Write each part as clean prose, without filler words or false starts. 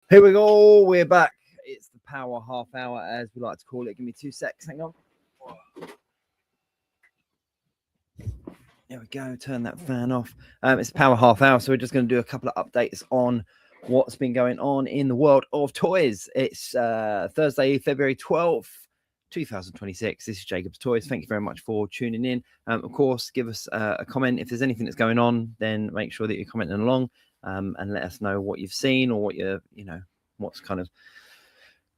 Here we go. We're back. It's the power half hour, as we like to call it. Give me 2 secs. Hang on. There we go. Turn that fan off. It's power half hour, so we're just going to do a couple of updates on what's been going on in the world of toys. It's Thursday, February 12th. 2026. This is Jacob's Toys. Thank you very much for tuning in. Of course, give us a comment if there's anything that's going on. Then make sure that you're commenting along and let us know what you've seen or what what's kind of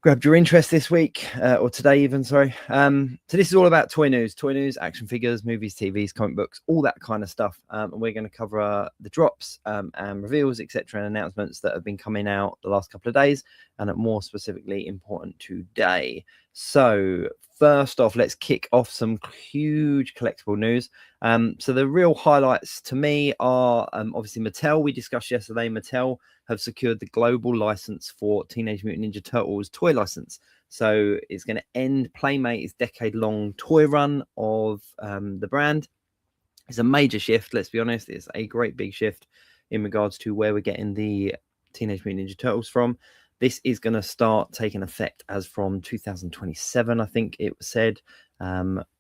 grabbed your interest this week or today even. Sorry. So this is all about toy news, action figures, movies, TVs, comic books, all that kind of stuff. And we're going to cover the drops and reveals, etc., and announcements that have been coming out the last couple of days, and more specifically important today. So first off, let's kick off some huge collectible news. So the real highlights to me are obviously Mattel. We discussed yesterday. Mattel have secured the global license for Teenage Mutant Ninja Turtles toy license. So it's going to end Playmate's decade-long toy run of the brand. It's a major shift, let's be honest. It's a great big shift in regards to where we're getting the Teenage Mutant Ninja Turtles from. This is going to start taking effect as from 2027, I think it was said,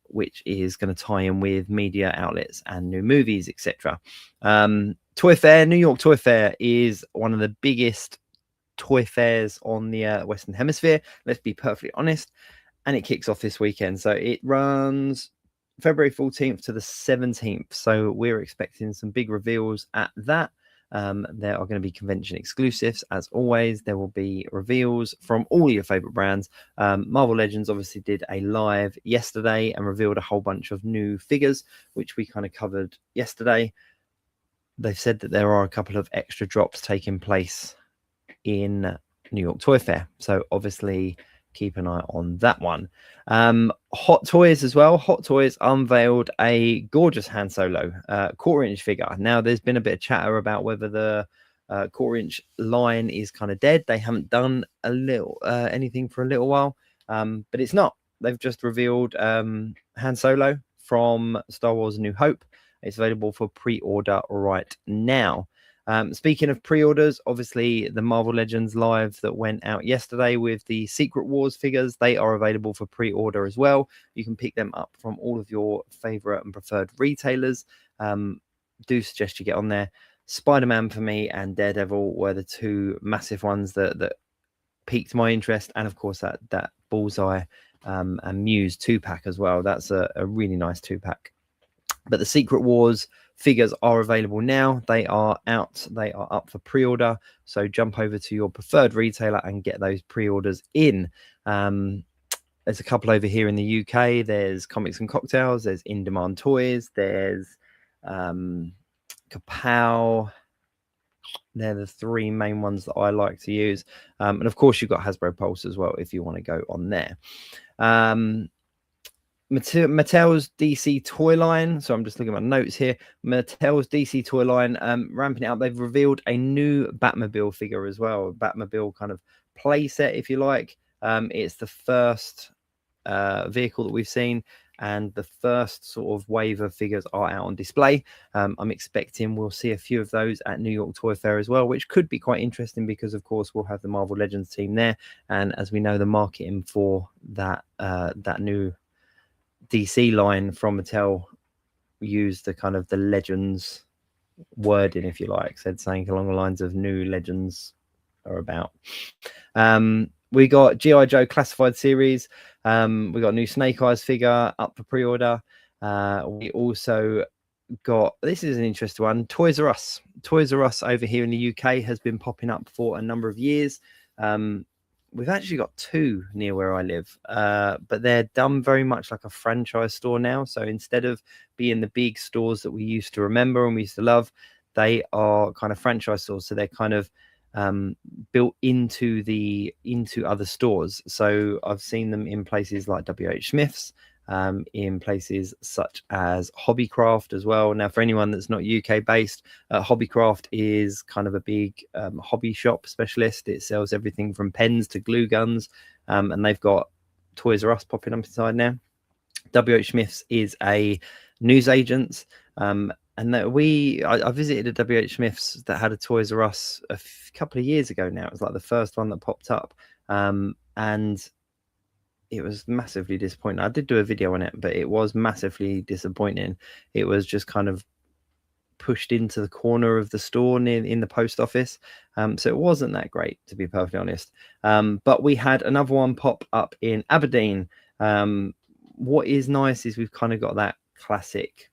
which is going to tie in with media outlets and new movies, etc. Toy Fair, New York Toy Fair is one of the biggest toy fairs on the Western Hemisphere. Let's be perfectly honest. And it kicks off this weekend. So it runs February 14th to the 17th. So we're expecting some big reveals at that. There are going to be convention exclusives. As always, there will be reveals from all your favorite brands. Marvel Legends obviously did a live yesterday and revealed a whole bunch of new figures, which we kind of covered yesterday. They've said that there are a couple of extra drops taking place in New York Toy Fair. So obviously keep an eye on that one. Hot Toys as well. Hot Toys unveiled a gorgeous Han Solo quarter-inch figure. Now, there's been a bit of chatter about whether the quarter-inch line is kind of dead. They haven't done anything for a little while, but it's not. They've just revealed Han Solo from Star Wars A New Hope. It's available for pre-order right now. Speaking of pre-orders, obviously the Marvel Legends Live that went out yesterday with the Secret Wars figures, they are available for pre-order as well. You can pick them up from all of your favorite and preferred retailers. Do suggest you get on there. Spider-Man for me and Daredevil were the two massive ones that piqued my interest, and of course that Bullseye and Muse 2-pack as well. That's a really nice 2-pack. But the Secret Wars figures are available now. They are out. They are up for pre-order. So jump over to your preferred retailer and get those pre-orders in. There's a couple over here in the UK. There's Comics and Cocktails. There's In Demand Toys. There's Kapow. They're the three main ones that I like to use. And of course, you've got Hasbro Pulse as well if you want to go on there. Mattel's DC toy line. So I'm just looking at my notes here. Mattel's DC toy line, ramping it up. They've revealed a new Batmobile figure as well. Batmobile kind of play set, if you like. It's the first vehicle that we've seen, and the first sort of wave of figures are out on display. I'm expecting we'll see a few of those at New York Toy Fair as well, which could be quite interesting because, of course, we'll have the Marvel Legends team there. And as we know, the marketing for that new DC line from Mattel used the kind of the Legends wording, if you like, said something along the lines of new Legends are about. We got G.I. Joe Classified Series. We got a new Snake Eyes figure up for pre-order. We also got, this is an interesting one, Toys R Us. Toys R Us over here in the UK has been popping up for a number of years. We've actually got two near where I live, but they're done very much like a franchise store now. So instead of being the big stores that we used to remember and we used to love, they are kind of franchise stores. So they're kind of built into other stores. So I've seen them in places like WH Smith's, in places such as Hobbycraft as well. Now, for anyone that's not UK based, Hobbycraft is kind of a big hobby shop specialist. It sells everything from pens to glue guns, and they've got Toys R Us popping up inside now. WH Smith's is a newsagents, and that I visited a WH Smith's that had a Toys R Us a couple of years ago now. It was like the first one that popped up, and it was massively disappointing. I did do a video on it, but it was massively disappointing. It was just kind of pushed into the corner of the store in the post office, so it wasn't that great, to be perfectly honest. But we had another one pop up in Aberdeen. What is nice is we've kind of got that classic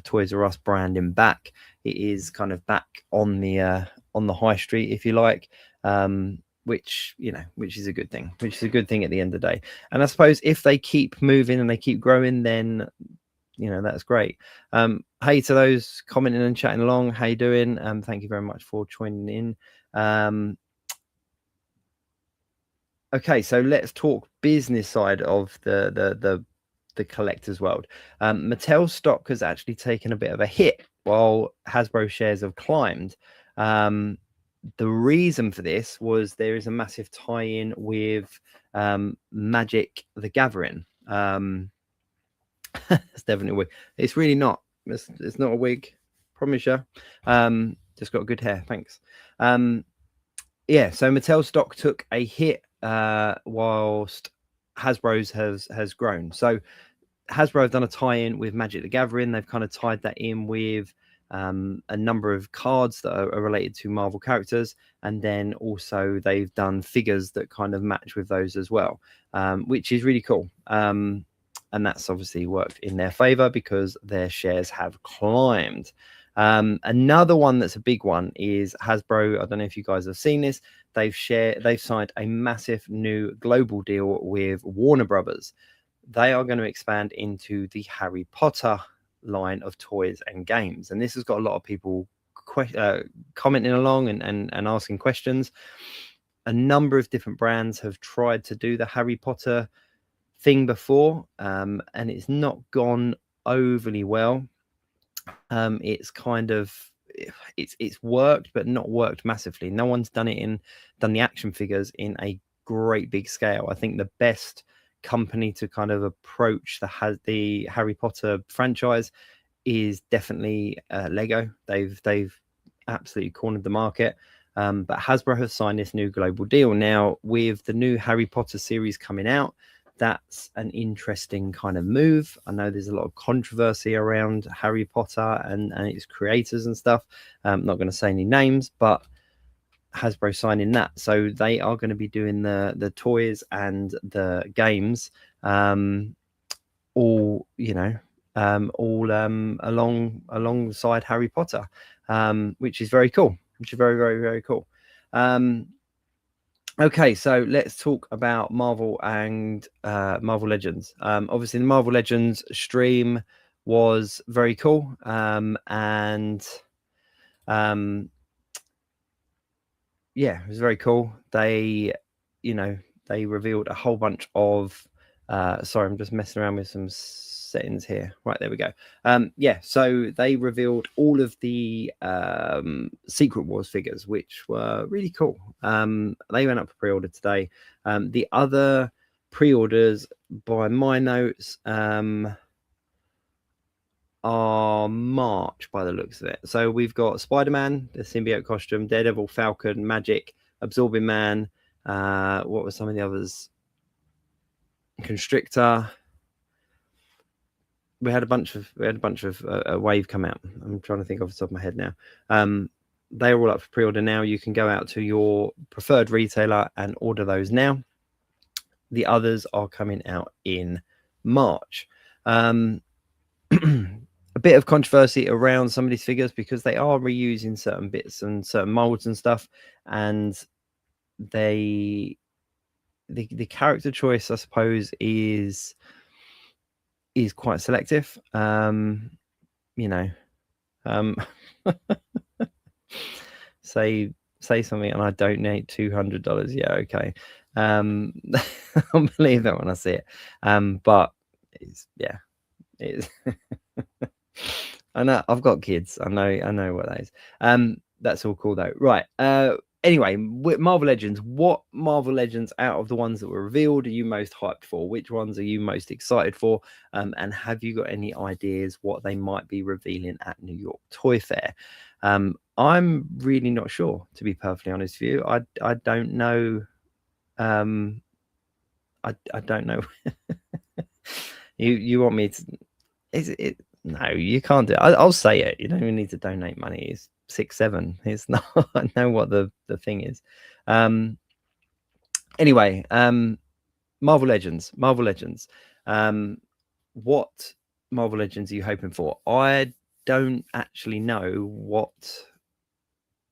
Toys R Us branding back. It is kind of back on the high street, if you like, which is a good thing. Which is a good thing at the end of the day. And I suppose if they keep moving and they keep growing, then that's great. Hey to those commenting and chatting along, how you doing? Thank you very much for joining in. Okay, so let's talk business side of the collector's world. Mattel stock has actually taken a bit of a hit while Hasbro shares have climbed. The reason for this was there is a massive tie-in with Magic the Gathering. It's definitely a wig. It's really not. It's not a wig. Promise you. Just got good hair. Thanks. Yeah. So Mattel stock took a hit whilst Hasbro's has grown. So Hasbro have done a tie-in with Magic the Gathering. They've kind of tied that in with a number of cards that are related to Marvel characters, and then also they've done figures that kind of match with those as well, which is really cool. And that's obviously worked in their favor because their shares have climbed. Another one that's a big one is Hasbro. I don't know if you guys have seen this. They've signed a massive new global deal with Warner Brothers. They are going to expand into the Harry Potter line of toys and games, and this has got a lot of people commenting along and asking questions. A number of different brands have tried to do the Harry Potter thing before, and it's not gone overly well. It's kind of it's worked, but not worked massively. No one's done the action figures in a great big scale. I think the best company to kind of approach the Harry Potter franchise is definitely Lego. They've absolutely cornered the market. But Hasbro have signed this new global deal now with the new Harry Potter series coming out. That's an interesting kind of move. I know there's a lot of controversy around Harry Potter and its creators and stuff. I'm not going to say any names, but Hasbro signing that, so they are going to be doing the toys and the games, all alongside Harry Potter, which is very cool. Which is very, very, very cool. Okay, so let's talk about Marvel and Marvel Legends. Obviously, the Marvel Legends stream was very cool, yeah, it was very cool. They revealed a whole bunch of. Sorry, I'm just messing around with some settings here. Right, there we go. Yeah, so they revealed all of the Secret Wars figures, which were really cool. They went up for pre-order today. The other pre-orders, by my notes, are March by the looks of it. So we've got Spider-Man, the symbiote costume, Daredevil, Falcon, Magic, Absorbing Man. What were some of the others? Constrictor. We had a bunch of a wave come out. I'm trying to think off the top of my head now. They're all up for pre-order now. You can go out to your preferred retailer and order those now. The others are coming out in March. A bit of controversy around some of these figures because they are reusing certain bits and certain molds and stuff, and the character choice, I suppose, is quite selective. Say something and I donate $200. Yeah, okay. I'll believe that when I see it. But it's I know I've got kids. I know what that is. That's all cool though. Right. Anyway, Marvel Legends, what Marvel Legends out of the ones that were revealed are you most hyped for? Which ones are you most excited for? And have you got any ideas what they might be revealing at New York Toy Fair? I'm really not sure, to be perfectly honest with you. I don't know. I don't know. you want me to? Is it? No, you can't do it. I'll say it. You don't even need to donate money. It's 6-7. It's not. I know what the thing is. Anyway, Marvel Legends. What Marvel Legends are you hoping for? I don't actually know what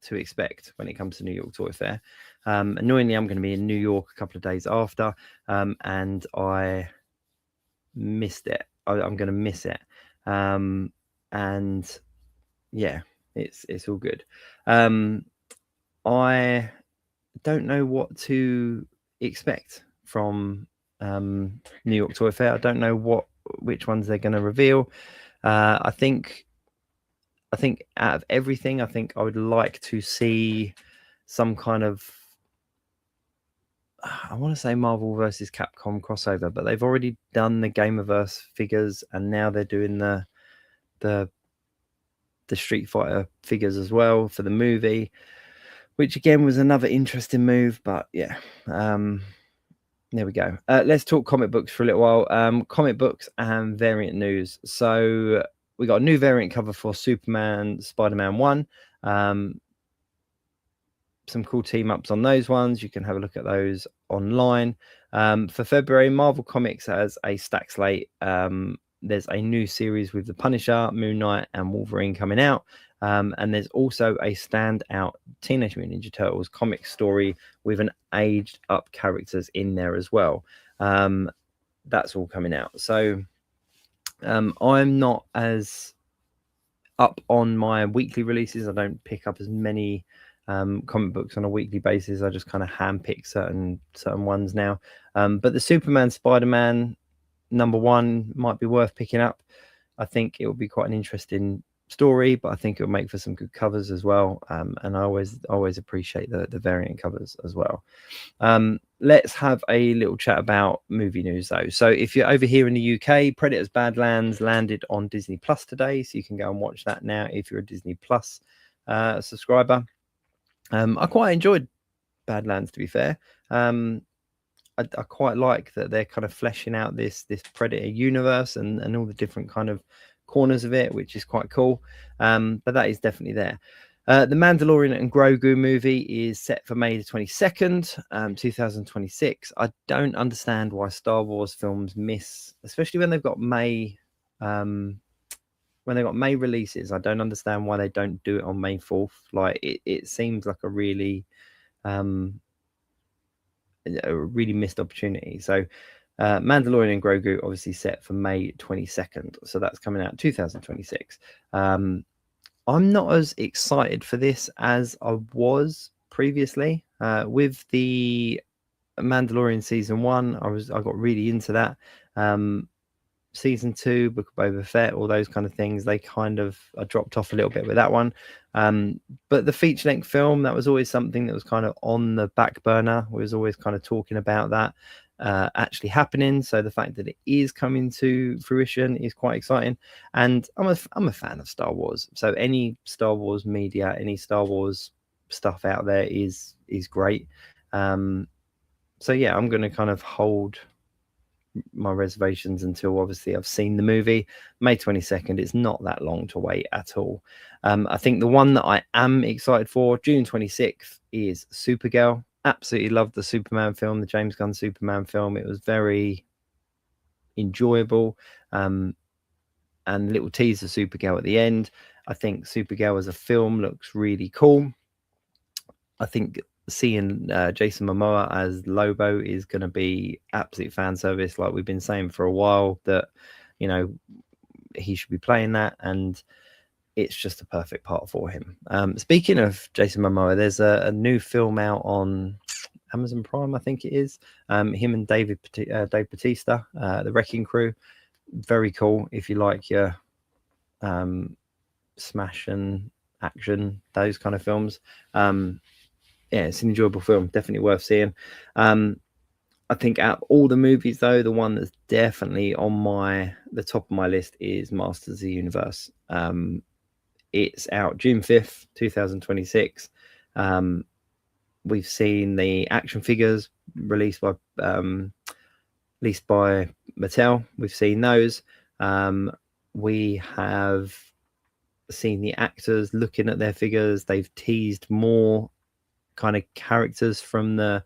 to expect when it comes to New York Toy Fair. Annoyingly, I'm going to be in New York a couple of days after, and I missed it. I'm going to miss it. And yeah, it's all good. I don't know what to expect from New York Toy Fair. I don't know which ones they're going to reveal. I think out of everything, I think I would like to see some kind of, I want to say Marvel versus Capcom crossover, but they've already done the Gamerverse figures, and now they're doing the Street Fighter figures as well for the movie, which again was another interesting move. But yeah, there we go. Let's talk comic books for a little while. Comic books and variant news. So we got a new variant cover for Superman, Spider-Man 1. Some cool team ups on those ones. You can have a look at those online. For February, Marvel Comics has a stack slate. There's a new series with the Punisher, Moon Knight, and Wolverine coming out. And there's also a standout Teenage Mutant Ninja Turtles comic story with an aged up characters in there as well. That's all coming out. So I'm not as up on my weekly releases. I don't pick up as many comic books on a weekly basis. I just kind of handpick certain ones now. But the Superman, Spider-Man #1 might be worth picking up. I think it will be quite an interesting story, but I think it'll make for some good covers as well. And I always appreciate the variant covers as well. Let's have a little chat about movie news though. So if you're over here in the UK, Predators Badlands landed on Disney Plus today, so you can go and watch that now if you're a Disney Plus subscriber. I quite enjoyed Badlands, to be fair. I quite like that they're kind of fleshing out this Predator universe and all the different kind of corners of it, which is quite cool. But that is definitely there. The Mandalorian and Grogu movie is set for May the 22nd, 2026. I don't understand why Star Wars films miss, especially when they've got May releases. I don't understand why they don't do it on May 4th. Like it seems like a really missed opportunity. So Mandalorian and Grogu obviously set for May 22nd, so that's coming out 2026. I'm not as excited for this as I was previously with the Mandalorian season 1. I got really into that. Season 2, Book of Boba Fett, all those kind of things, I dropped off a little bit with that one. But the feature length film, that was always something that was kind of on the back burner. We was always kind of talking about that actually happening. So the fact that it is coming to fruition is quite exciting. And I'm a fan of Star Wars. So any Star Wars media, any Star Wars stuff out there is great. So yeah, I'm going to kind of hold my reservations until obviously I've seen the movie. May 22nd, it's not that long to wait at all. I think the one that I am excited for, June 26th, is Supergirl. Absolutely loved the Superman film, the James Gunn Superman film. It was very enjoyable. And little teaser Supergirl at the end. I think Supergirl as a film looks really cool. I think seeing Jason Momoa as Lobo is going to be absolute fan service, like we've been saying for a while, that he should be playing that, and it's just a perfect part for him. Speaking of Jason Momoa, there's a new film out on Amazon Prime, I think it is. Him and Dave Bautista, The Wrecking Crew. Very cool if you like your smash and action, those kind of films. yeah, it's an enjoyable film, definitely worth seeing. I think out of all the movies, though, the one that's definitely on the top of my list is Masters of the Universe. It's out June 5th, 2026. We've seen the action figures released by Mattel. We've seen those. We have seen the actors looking at their figures. They've teased more kind of characters from the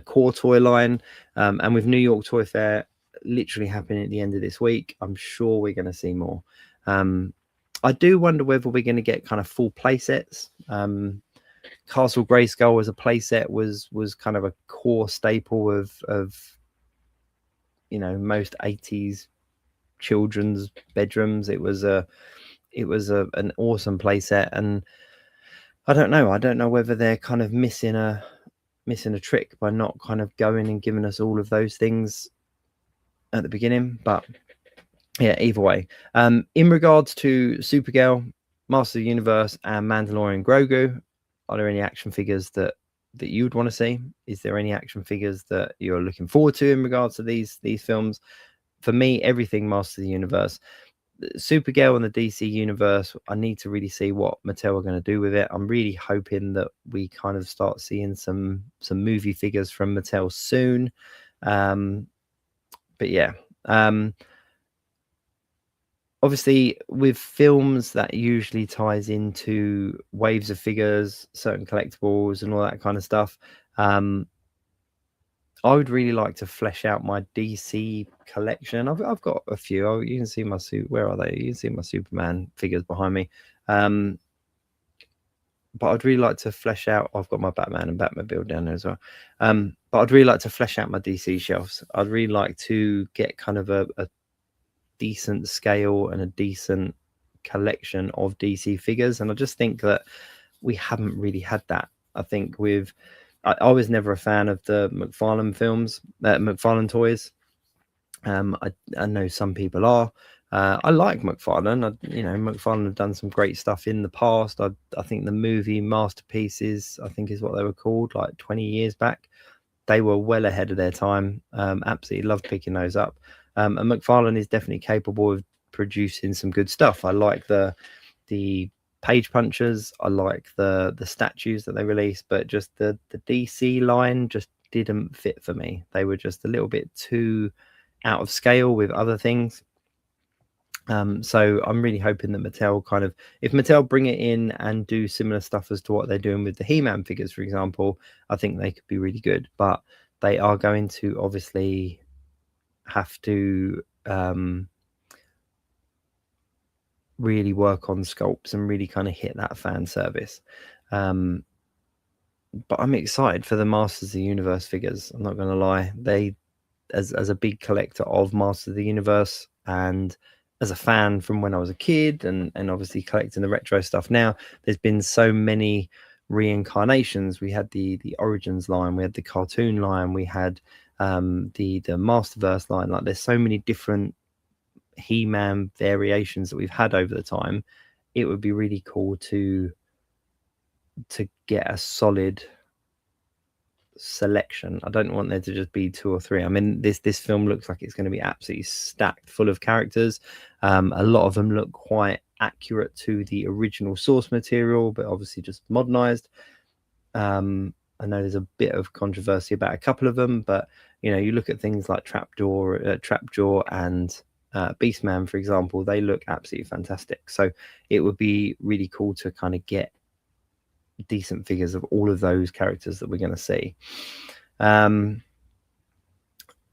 core toy line, and with New York Toy Fair literally happening at the end of this week, I'm sure we're going to see more. I do wonder whether we're going to get kind of full play sets. Castle Grayskull as a playset was kind of a core staple of most 80s children's bedrooms. It was an awesome playset, and I don't know whether they're kind of missing a trick by not kind of going and giving us all of those things at the beginning. But yeah, either way, in regards to Supergirl, Master of the Universe, and Mandalorian Grogu, are there any action figures that you would want to see? Is there any action figures that you're looking forward to in regards to these films? For me, everything Master of the Universe. Supergirl and the DC universe, I need to really see what Mattel are going to do with it. I'm really hoping that we kind of start seeing some movie figures from Mattel soon. But yeah, obviously with films, that usually ties into waves of figures, certain collectibles and all that kind of stuff. I would really like to flesh out my DC collection. I've got a few. You can see my suit. Where are they? You can see my Superman figures behind me. But I'd really like to flesh out. I've got my Batman and Batmobile down there as well. But I'd really like to flesh out my DC shelves. I'd really like to get kind of a decent scale and a decent collection of DC figures. And I just think that we haven't really had that. I think I was never a fan of the McFarlane films, McFarlane toys. I know some people are. I like McFarlane. McFarlane have done some great stuff in the past. I think the movie Masterpieces, I think is what they were called, like 20 years back. They were well ahead of their time. Absolutely loved picking those up. And McFarlane is definitely capable of producing some good stuff. I like the page punchers. I like the statues that they released, but just the DC line just didn't fit for me. They were just a little bit too out of scale with other things. So I'm really hoping that Mattel if Mattel bring it in and do similar stuff as to what they're doing with the He-Man figures, for example, I think they could be really good. But they are going to obviously have to really work on sculpts and really kind of hit that fan service. But I'm excited for the Masters of the Universe figures. I'm not going to lie. As a big collector of Masters of the Universe, and as a fan from when I was a kid, and obviously collecting the retro stuff now, there's been so many reincarnations. We had the Origins line, we had the cartoon line, we had the Masterverse line. Like, there's so many different He-Man variations that we've had over the time. It would be really cool to get a solid selection. I don't want there to just be 2 or 3. I mean, this film looks like it's going to be absolutely stacked full of characters. A lot of them look quite accurate to the original source material, but obviously just modernized. I know there's a bit of controversy about a couple of them, but you look at things like Trapjaw and Beastman, for example. They look absolutely fantastic. So it would be really cool to kind of get decent figures of all of those characters that we're going to see. There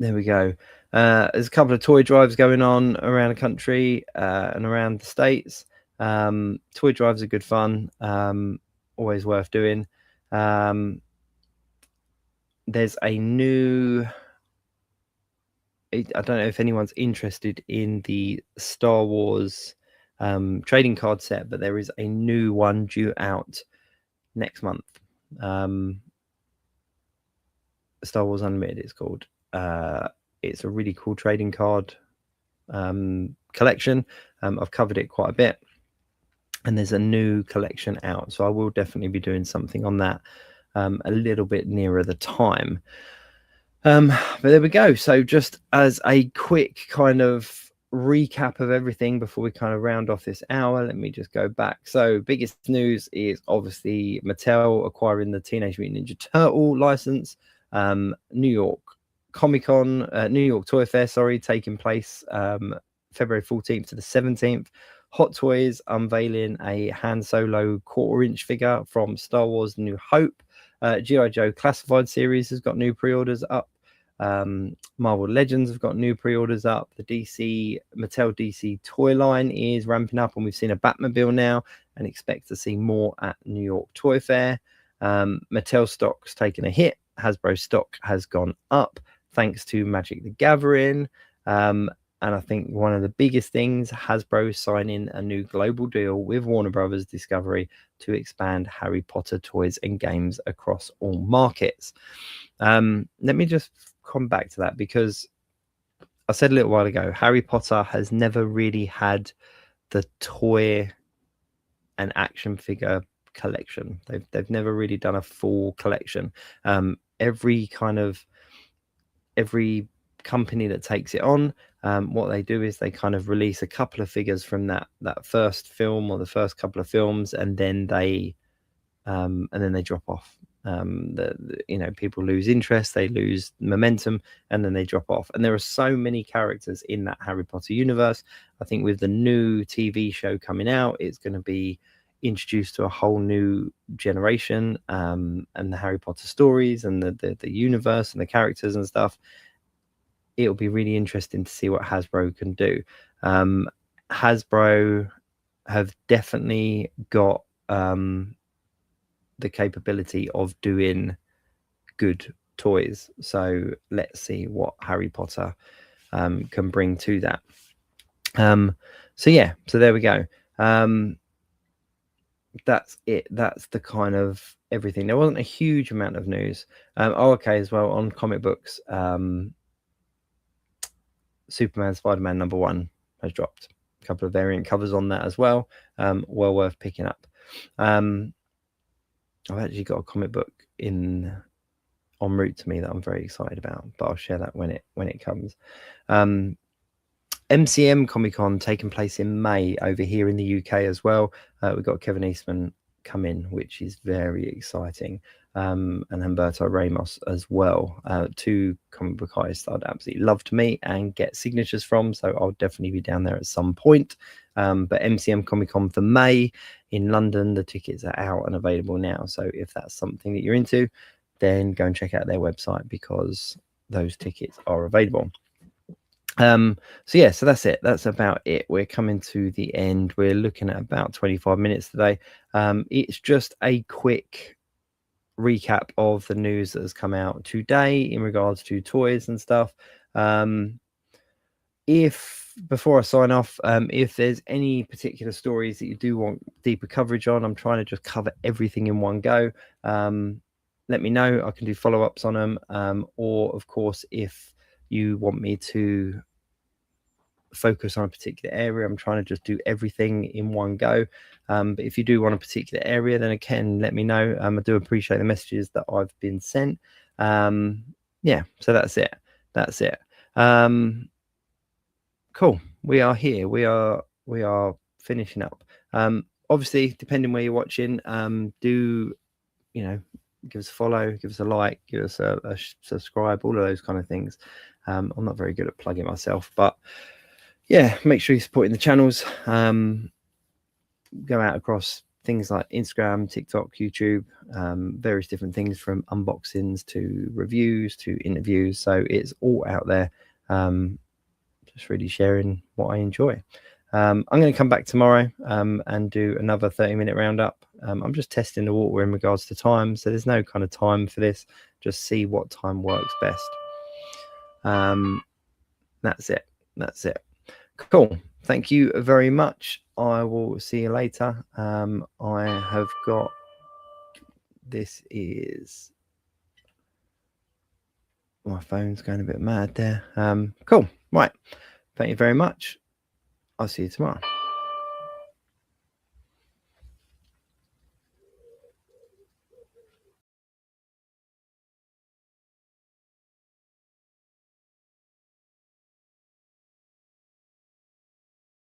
we go. There's a couple of toy drives going on around the country and around the States. Toy drives are good fun, always worth doing. There's a new, I don't know if anyone's interested in the Star Wars trading card set, but there is a new one due out next month. Star Wars Unlimited, it's called. It's a really cool trading card collection. I've covered it quite a bit, and there's a new collection out, so I will definitely be doing something on that a little bit nearer the time. But there we go. So just as a quick kind of recap of everything before we kind of round off this hour, let me just go back. So biggest news is obviously Mattel acquiring the Teenage Mutant Ninja Turtle license. New York Comic-Con, New York Toy Fair, sorry, taking place February 14th to the 17th. Hot Toys unveiling a Han Solo 1/4-inch figure from Star Wars New Hope. G.I. Joe Classified series has got new pre-orders up. Marvel Legends have got new pre-orders up. The Mattel DC toy line is ramping up, and we've seen a Batmobile now and expect to see more at New York Toy Fair. Mattel stock's taken a hit. Hasbro stock has gone up thanks to Magic the Gathering. And I think one of the biggest things, Hasbro signing a new global deal with Warner Brothers Discovery to expand Harry Potter toys and games across all markets. Let me just come back to that, because I said a little while ago, Harry Potter has never really had the toy and action figure collection. They've never really done a full collection. Every company that takes it on, what they do is they kind of release a couple of figures from that first film or the first couple of films, and then they drop off. People lose interest, they lose momentum, and then they drop off. And there are so many characters in that Harry Potter universe. I think with the new TV show coming out, it's going to be introduced to a whole new generation, and the Harry Potter stories and the universe and the characters and stuff. It'll be really interesting to see what Hasbro can do. Hasbro have definitely got the capability of doing good toys. So let's see what Harry Potter can bring to that. So there we go. That's it. That's the kind of everything. There wasn't a huge amount of news. Okay, as well on comic books. Superman Spider-Man #1 has dropped. A couple of variant covers on that as well. Well worth picking up. I've actually got a comic book en route to me that I'm very excited about, but I'll share that when it comes. MCM Comic Con taking place in May over here in the UK as well. We've got Kevin Eastman come in, which is very exciting. And Humberto Ramos as well. Two comic book artists I'd absolutely love to meet and get signatures from, so I'll definitely be down there at some point. But MCM Comic Con for May in London, the tickets are out and available now, so if that's something that you're into, then go and check out their website, because those tickets are available. So that's it. That's about it. We're coming to the end. We're looking at about 25 minutes today. It's just a quick recap of the news that has come out today in regards to toys and stuff. If before I sign off, if there's any particular stories that you do want deeper coverage on, I'm trying to just cover everything in one go. Let me know. I can do follow-ups on them, or of course, if you want me to focus on a particular area, I'm trying to just do everything in one go. But if you do want a particular area, then again, let me know. I do appreciate the messages that I've been sent. So that's it. Cool. We are here. We are finishing up. Obviously, depending where you're watching, do give us a follow, give us a like, give us a subscribe, all of those kind of things. I'm not very good at plugging myself, but yeah, make sure you're supporting the channels. Go out across things like Instagram, TikTok, YouTube, various different things, from unboxings to reviews to interviews. So it's all out there. Just really sharing what I enjoy. I'm going to come back tomorrow and do another 30-minute roundup. I'm just testing the water in regards to time, so there's no kind of time for this. Just see what time works best. That's it. Cool. Thank you very much. I will see you later. I have got, this is, my phone's going a bit mad there. Cool. Right. Thank you very much. I'll see you tomorrow.